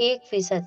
1%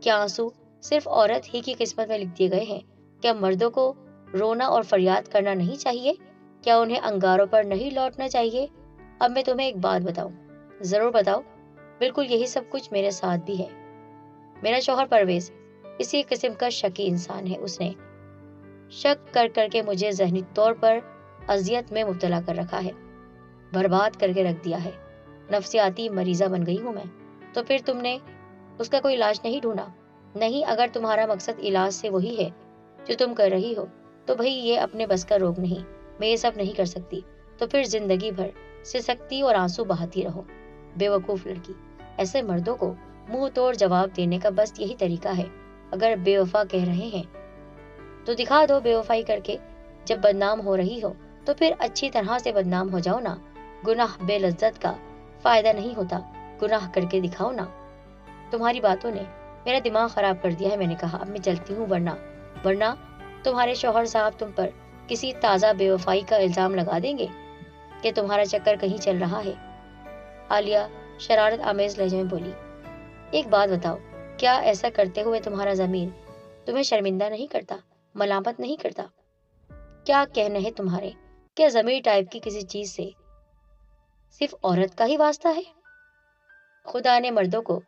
کیا آنسو صرف عورت ہی کی قسمت میں لکھ دیے گئے ہیں؟ کیا مردوں کو رونا اور فریاد کرنا نہیں چاہیے؟ کیا انہیں انگاروں پر نہیں لوٹنا چاہیے؟ اب میں تمہیں ایک بات بتاؤں۔ ضرور بتاؤ۔ بالکل یہی سب کچھ میرے ساتھ بھی ہے۔ میرا شوہر پرویز اسی قسم کا شکی انسان ہے۔ اس نے شک کر کر کے مجھے ذہنی طور پر اذیت میں مبتلا کر رکھا ہے، برباد کر کے رکھ دیا ہے۔ نفسیاتی مریضہ بن گئی ہوں میں۔ تو پھر تم نے اس کا کوئی علاج نہیں ڈھونڈا؟ نہیں، اگر تمہارا مقصد علاج سے وہی ہے جو تم کر رہی ہو تو بھئی یہ اپنے بس کا روگ نہیں، میں یہ سب نہیں کر سکتی۔ تو پھر زندگی بھر سسکتی اور آنسو بہاتی رہو۔ بے وقوف لڑکی۔ ایسے مردوں کو منہ توڑ جواب دینے کا بس یہی طریقہ ہے۔ اگر بے وفا کہہ رہے ہیں تو دکھا دو بے وفائی کر کے۔ جب بدنام ہو رہی ہو تو پھر اچھی طرح سے بدنام ہو جاؤ نا۔ گناہ بے لذت کا فائدہ نہیں ہوتا، گناہ کر کے دکھاؤ نا۔ تمہاری باتوں نے میرا دماغ خراب کر دیا ہے، میں نے کہا۔ اب میں چلتی ہوں، ورنہ تمہارے شوہر صاحب تم پر کسی تازہ بے وفائی کا الزام لگا دیں گے کہ تمہارا چکر کہیں چل رہا ہے۔ عالیہ شرارت آمیز لہجے میں بولی، ایک بات بتاؤ، کیا ایسا کرتے ہوئے تمہارا ضمیر تمہیں شرمندہ نہیں کرتا، ملامت نہیں کرتا؟ کیا کہنے ہیں تمہارے؟ کیا ضمیر ٹائپ کی کسی چیز سے صرف عورت کا ہی واسطہ ہے؟ خدا نے مردوں کو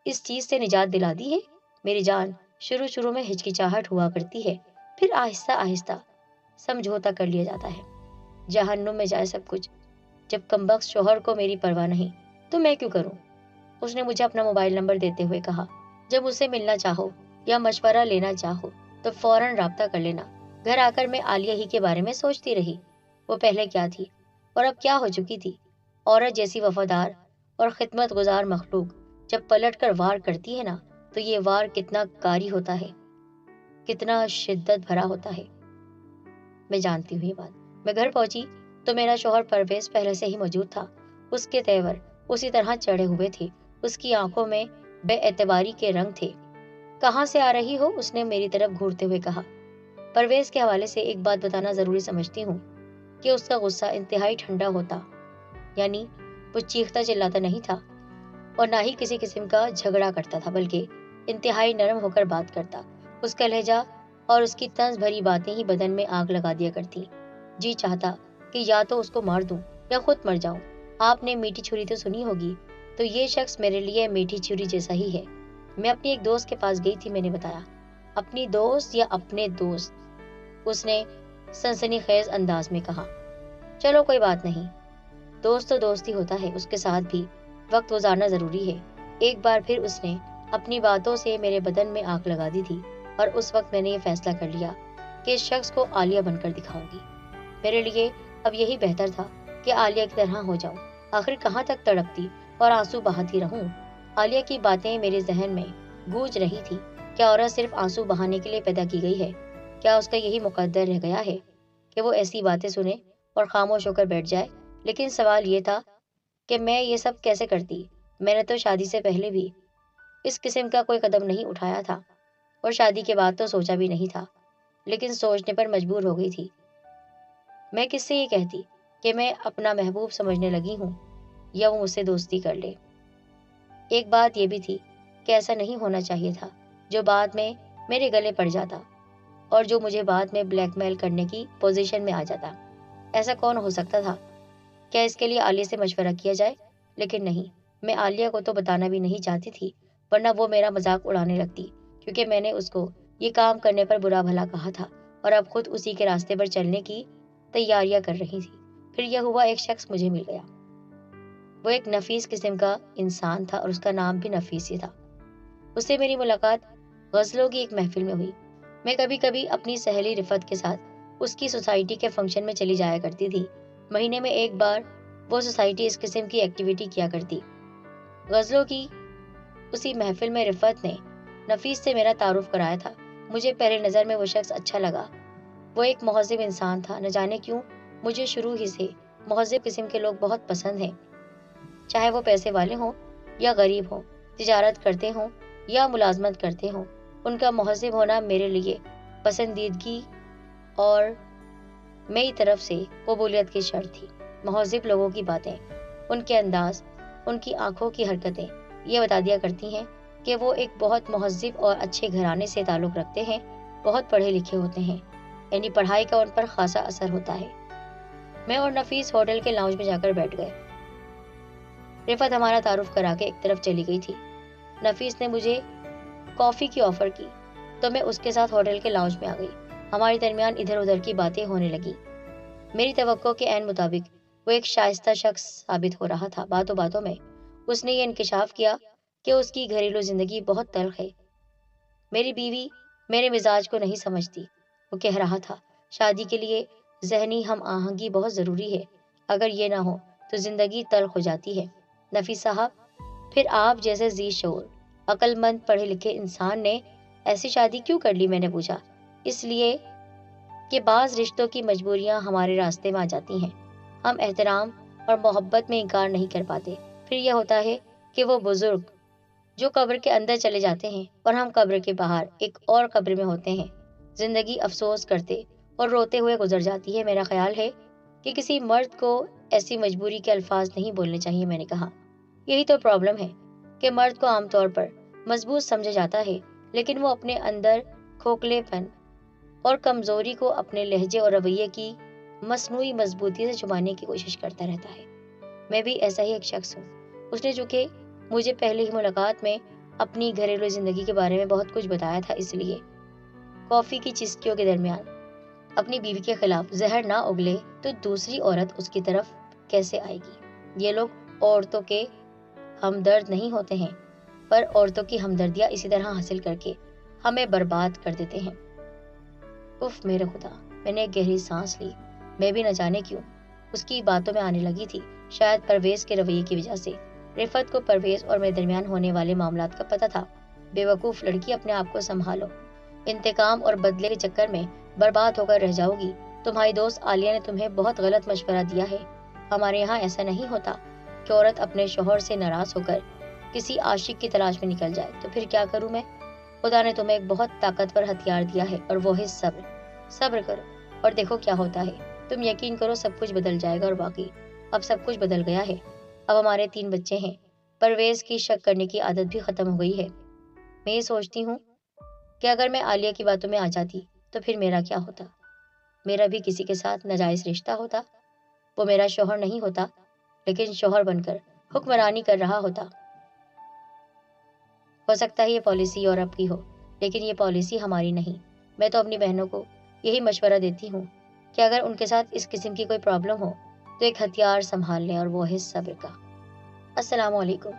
اس چیز سے نجات دلا دی ہے؟ میری جان، شروع میں ہچکچاہٹ ہوا کرتی ہے، پھر آہستہ آہستہ سمجھوتا کر لیا جاتا ہے۔ جہنم میں جائے سب کچھ۔ جب کمبخت شوہر کو میری پرواہ نہیں تو میں کیوں کروں؟ اس نے مجھے اپنا موبائل نمبر دیتے ہوئے کہا، جب مجھ سے ملنا چاہو یا مشورہ لینا چاہو تو فوراً رابطہ کر لینا۔ گھر آ کر میں عالیہ ہی کے بارے میں سوچتی رہی، وہ پہلے کیا تھی اور اب کیا ہو چکی تھی۔ عورت جیسی وفادار اور خدمت گزار مخلوق جب پلٹ کر وار کرتی ہے نا تو یہ وار کتنا کاری ہوتا ہے، کتنا شدت بھرا ہوتا ہے۔ میں جانتی ہوں یہ بات۔ میں گھر پہنچی تو میرا شوہر پرویز پہلے سے ہی موجود تھا۔ اس کے تیور اسی طرح چڑھے ہوئے تھے، اس کی آنکھوں میں بے اعتباری کے رنگ تھے۔ کہاں سے آ رہی ہو؟ اس نے میری طرف گھورتے ہوئے کہا۔ پرویز کے حوالے سے ایک بات بتانا ضروری سمجھتی ہوں کہ اس کا غصہ انتہائی ٹھنڈا ہوتا، یعنی وہ چیختا چلاتا نہیں تھا اور نہ ہی کسی قسم کا جھگڑا کرتا تھا، بلکہ انتہائی نرم ہو کر بات کرتا۔ اس کا لہجہ اور اس کی طنز بھری باتیں ہی بدن میں آگ لگا دیا کرتی۔ جی چاہتا کہ یا تو اس کو مار دوں یا خود مر جاؤں۔ آپ نے میٹھی چھری تو سنی ہوگی، تو یہ شخص میرے لیے میٹھی چھری جیسا ہی ہے۔ میں اپنی ایک دوست کے پاس گئی تھی، میں نے بتایا۔ اپنی دوست یا اپنے دوست؟ اس نے سنسنی خیز انداز میں کہا۔ چلو کوئی بات نہیں، دوست تو دوست ہی ہوتا ہے، اس کے ساتھ بھی وقت گزارنا ضروری ہے۔ ایک بار پھر اس نے اپنی باتوں سے میرے بدن میں آگ لگا دی تھی اور اس وقت میں نے یہ فیصلہ کر لیا کہ اس شخص کو عالیہ بن کر دکھاؤں گی۔ میرے لیے اب یہی بہتر تھا کہ عالیہ کی طرح ہو جاؤں۔ آخر کہاں تک تڑپتی اور آنسو بہاتی رہوں؟ عالیہ کی باتیں میرے ذہن میں گونج رہی تھی۔ کیا عورت صرف آنسو بہانے کے لیے پیدا کی گئی ہے؟ کیا اس کا یہی مقدر رہ گیا ہے کہ وہ ایسی باتیں سنے اور خاموش ہو کر بیٹھ جائے؟ لیکن سوال یہ تھا کہ میں یہ سب کیسے کرتی؟ میں نے تو شادی سے پہلے بھی اس قسم کا کوئی قدم نہیں اٹھایا تھا اور شادی کے بعد تو سوچا بھی نہیں تھا، لیکن سوچنے پر مجبور ہو گئی تھی۔ میں کس سے یہ کہتی کہ میں اپنا محبوب سمجھنے لگی ہوں یا وہ مجھ سے دوستی کر لے؟ ایک بات یہ بھی تھی کہ ایسا نہیں ہونا چاہیے تھا جو بعد میں میرے گلے پڑ جاتا اور جو مجھے بعد میں بلیک میل کرنے کی پوزیشن میں آ جاتا۔ ایسا کون ہو سکتا تھا؟ کیا اس کے لیے عالیہ سے مشورہ کیا جائے؟ لیکن نہیں، میں عالیہ کو تو بتانا بھی نہیں چاہتی تھی، ورنہ وہ میرا مذاق اڑانے لگتی، کیونکہ میں نے اس کو یہ کام کرنے پر برا بھلا کہا تھا اور اب خود اسی کے راستے پر چلنے کی تیاریاں کر رہی تھی۔ پھر یہ ہوا، ایک شخص مجھے مل گیا۔ وہ ایک نفیس قسم کا انسان تھا اور اس کا نام بھی نفیس ہی تھا۔ اس سے میری ملاقات غزلوں کی ایک محفل میں ہوئی۔ میں کبھی کبھی اپنی سہیلی رفت کے ساتھ اس کی سوسائٹی کے فنکشن میں چلی جایا کرتی تھی۔ مہینے میں ایک بار وہ سوسائٹی اس قسم کی ایکٹیویٹی کیا کرتی۔ غزلوں کی اسی محفل میں رفت نے نفیس سے میرا تعارف کرایا تھا۔ مجھے پہلے نظر میں وہ شخص اچھا لگا۔ وہ ایک مہذب انسان تھا۔ نہ جانے کیوں مجھے شروع ہی سے مہذب قسم کے لوگ بہت پسند ہیں، چاہے وہ پیسے والے ہوں یا غریب ہوں، تجارت کرتے ہوں یا ملازمت کرتے ہوں۔ ان کا مہذب ہونا میرے لیے پسندیدگی اور میری طرف سے قبولیت کی شرط تھی۔ مہذب لوگوں کی باتیں، ان کے انداز، ان کی آنکھوں کی حرکتیں یہ بتا دیا کرتی ہیں کہ وہ ایک بہت مہذب اور اچھے گھرانے سے تعلق رکھتے ہیں، بہت پڑھے لکھے ہوتے ہیں، یعنی پڑھائی کا ان پر خاصا اثر ہوتا ہے۔ میں اور نفیس ہوٹل کے لاؤنج میں جا کر بیٹھ گئے۔ رفعت ہمارا تعارف کرا کے ایک طرف چلی گئی تھی۔ نفیس نے مجھے کافی کی آفر کی تو میں اس کے ساتھ ہوٹل کے لاؤنج میں آ گئی۔ ہمارے درمیان ادھر ادھر کی باتیں ہونے لگی۔ میری توقع کے عین مطابق وہ ایک شائستہ شخص ثابت ہو رہا تھا۔ باتوں باتوں میں اس نے یہ انکشاف کیا کہ اس کی گھریلو زندگی بہت تلخ ہے۔ میری بیوی میرے مزاج کو نہیں سمجھتی۔ وہ کہہ رہا تھا، شادی کے لیے ذہنی ہم آہنگی بہت ضروری ہے، اگر یہ نہ ہو تو زندگی تلخ ہو جاتی ہے۔ نفیس صاحب، پھر آپ جیسے ذی شعور عقل مند پڑھے لکھے انسان نے ایسی شادی کیوں کر لی؟ میں نے پوچھا۔ اس لیے کہ بعض رشتوں کی مجبوریاں ہمارے راستے میں آ جاتی ہیں، ہم احترام اور محبت میں انکار نہیں کر پاتے۔ پھر یہ ہوتا ہے کہ وہ بزرگ جو قبر کے اندر چلے جاتے ہیں اور ہم قبر کے باہر ایک اور قبر میں ہوتے ہیں، زندگی افسوس کرتے اور روتے ہوئے گزر جاتی ہے۔ میرا خیال ہے کہ کسی مرد کو ایسی مجبوری کے الفاظ نہیں بولنے چاہیے، میں نے کہا۔ یہی تو پرابلم ہے کہ مرد کو عام طور پر مضبوط سمجھا جاتا ہے، لیکن وہ اپنے اندر کھوکھلے پن اور کمزوری کو اپنے لہجے اور رویے کی مصنوعی مضبوطی سے چھپانے کی کوشش کرتا رہتا ہے۔ میں بھی ایسا ہی ایک شخص ہوں۔ اس نے چونکہ مجھے پہلی ہی ملاقات میں اپنی گھریلو زندگی کے بارے میں بہت کچھ بتایا تھا، اس لیے کافی کی چسکیوں کے درمیان اپنی بیوی کے خلاف زہر نہ اگلے تو دوسری عورت اس کی طرف کیسے آئے گی؟ یہ لوگ عورتوں کے ہمدرد نہیں ہوتے ہیں، پر عورتوں کی ہمدردیاں اسی طرح حاصل کر کے ہمیں برباد کر دیتے ہیں۔ اف میرے خدا، میں نے ایک گہری سانس لی۔ میں بھی نہ جانے کیوں اس کی باتوں میں آنے لگی تھی، شاید پرویز کے رویے کی وجہ سے۔ رفعت کو پرویز اور میرے درمیان ہونے والے معاملات کا پتہ تھا۔ بے وقوف لڑکی، اپنے آپ کو سنبھالو، انتقام اور بدلے کے چکر میں برباد ہو کر رہ جاؤ گی۔ تمہاری دوست عالیہ نے تمہیں بہت غلط مشورہ دیا ہے۔ ہمارے یہاں ایسا نہیں ہوتا کہ عورت اپنے شوہر سے ناراض ہو کر کسی عاشق کی تلاش میں نکل جائے۔ تو پھر کیا کروں میں؟ خدا نے تمہیں ایک بہت طاقتور ہتھیار دیا ہے اور وہ ہے صبر۔ صبر کرو اور دیکھو کیا ہوتا ہے۔ تم یقین کرو سب کچھ بدل جائے گا، اور واقعی اب سب کچھ بدل گیا ہے۔ اب ہمارے 3 بچے ہیں۔ پرویز کی شک کرنے کی عادت بھی ختم ہو گئی ہے۔ میں یہ سوچتی ہوں کہ اگر میں عالیہ کی باتوں میں آ جاتی تو پھر میرا کیا ہوتا؟ میرا بھی کسی کے ساتھ ناجائز رشتہ ہوتا۔ وہ میرا شوہر نہیں ہوتا، لیکن شوہر بن کر حکمرانی کر رہا ہوتا۔ ہو سکتا ہے یہ پالیسی یورپ کی ہو، لیکن یہ پالیسی ہماری نہیں۔ میں تو اپنی بہنوں کو یہی مشورہ دیتی ہوں کہ اگر ان کے ساتھ اس قسم کی کوئی پرابلم ہو تو ایک ہتھیار سنبھال لیں، اور وہ ہے صبر کا۔ السلام علیکم۔